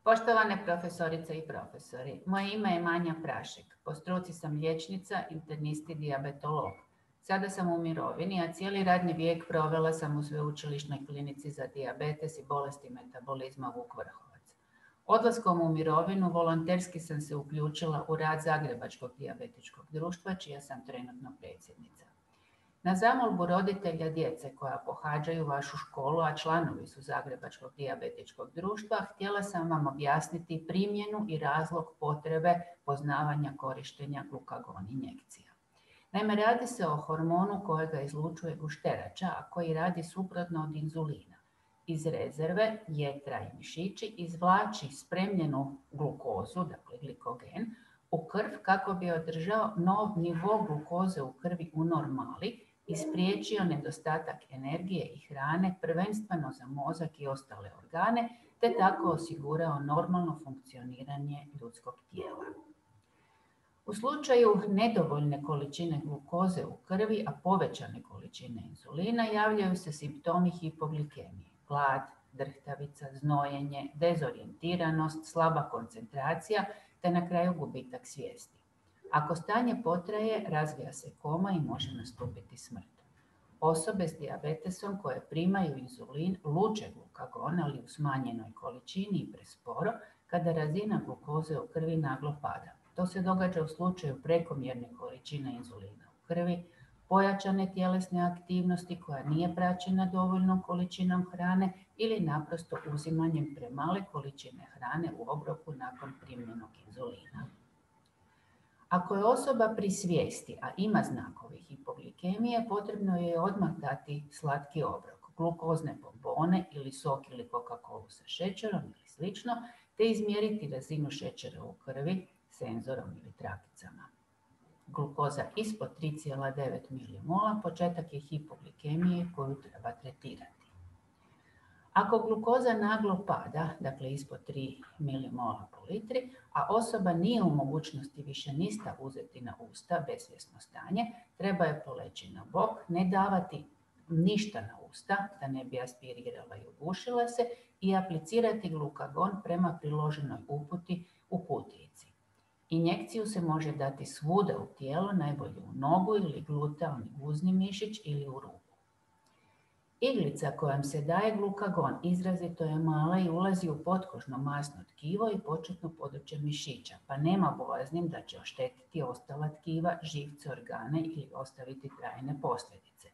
Poštovane profesorice i profesori, moje ime je Manja Prašek. Po struci sam liječnica, internist i dijabetolog. Sada sam u mirovini, a cijeli radni vijek provela sam u Sveučilišnoj klinici za dijabetes i bolesti metabolizma Vuk Vrhovac. Odlaskom u mirovinu volonterski sam se uključila u rad Zagrebačkog dijabetičkog društva, čija sam trenutno predsjednica. Na zamolbu roditelja djece koja pohađaju vašu školu, a članovi su Zagrebačkog dijabetičkog društva, htjela sam vam objasniti primjenu i razlog potrebe poznavanja korištenja glukagon injekcija. Naime, radi se o hormonu kojega izlučuje gušterača, a koji radi suprotno od inzulina. Iz rezerve jetra i mišići izvlači spremljenu glukozu, dakle glikogen, u krv kako bi održao nov nivo glukoze u krvi u normali i spriječio nedostatak energije i hrane prvenstveno za mozak i ostale organe, te tako osigurao normalno funkcioniranje ljudskog tijela. U slučaju nedovoljne količine glukoze u krvi, a povećane količine inzulina, javljaju se simptomi hipoglikemije, glad, drhtavica, znojenje, dezorijentiranost, slaba koncentracija, te na kraju gubitak svijesti. Ako stanje potraje, razvija se koma i može nastupiti smrt. Osobe s dijabetesom koje primaju inzulin luče glukagon, ali u smanjenoj količini i presporo, kada razina glukoze u krvi naglo pada. To se događa u slučaju prekomjerne količine inzulina u krvi, pojačane tjelesne aktivnosti koja nije praćena dovoljnom količinom hrane ili naprosto uzimanjem premale količine hrane u obroku nakon primljenog inzulina. Ako je osoba pri svijesti, a ima znakove hipoglikemije, potrebno je odmah dati slatki obrok, glukozne bombone ili sok ili Coca-Colu sa šećerom ili slično, te izmjeriti razinu šećera u krvi senzorom ili trakicama. Glukoza ispod 3,9 milimola početak je hipoglikemije koju treba tretirati. Ako glukoza naglo pada, dakle ispod 3 milimola po litri, a osoba nije u mogućnosti više ništa uzeti na usta, besvjesno stanje, treba je poleći na bok, ne davati ništa na usta, da ne bi aspirirala i ugušila se, i aplicirati glukagon prema priloženoj uputi u kutijici. Injekciju se može dati svuda u tijelo, najbolje u nogu ili glutealni guzni mišić ili u ruku. Iglica kojom se daje glukagon izrazito je mala i ulazi u potkožno masno tkivo i početno područje mišića, pa nema bojazni da će oštetiti ostala tkiva, živce, organe ili ostaviti trajne posljedice.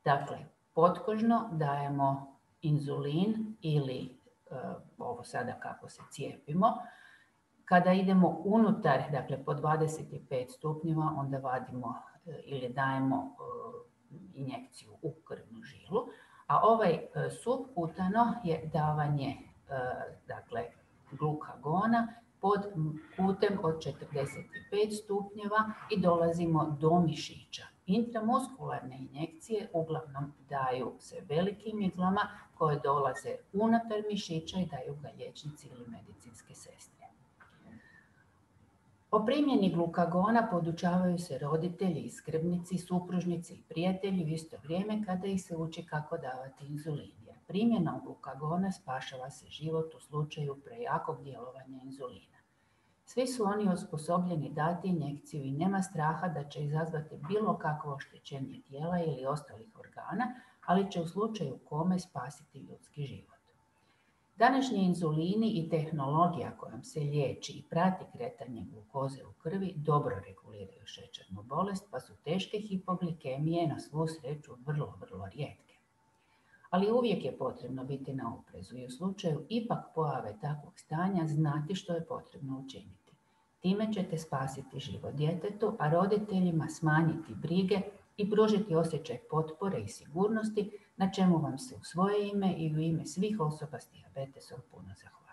Dakle, potkožno dajemo inzulin ili ovo sada kako se cijepimo. Kada idemo unutar, dakle po 25 stupnjeva, onda vadimo ili dajemo injekciju u krvnu žilu, a ovaj subkutano je davanje dakle, glukagona pod kutem od 45 stupnjeva i dolazimo do mišića. Intramuskularne injekcije uglavnom daju se velikim iglama koje dolaze unutar mišića i daju ga liječnici ili medicinske sestre. O primjeni glukagona podučavaju se roditelji i skrbnici, supružnici i prijatelji u isto vrijeme kada ih se uči kako davati inzulin. Jer primjenom glukagona spašava se život u slučaju prejakog djelovanja inzulina. Svi su oni osposobljeni dati injekciju i nema straha da će izazvati bilo kakvo oštećenje tijela ili ostalih organa, ali će u slučaju kome spasiti ljudski život. Današnji inzulini i tehnologija kojom se liječi i prati kretanje glukoze u krvi dobro reguliraju šećernu bolest, pa su teške hipoglikemije na svu sreću vrlo rijetke. Ali uvijek je potrebno biti na oprezu i u slučaju ipak pojave takvog stanja znati što je potrebno učiniti. Time ćete spasiti život djetetu, a roditeljima smanjiti brige i pružiti osjećaj potpore i sigurnosti, na čemu vam se u svoje ime i u ime svih osoba s dijabetesom puno zahvaljujem.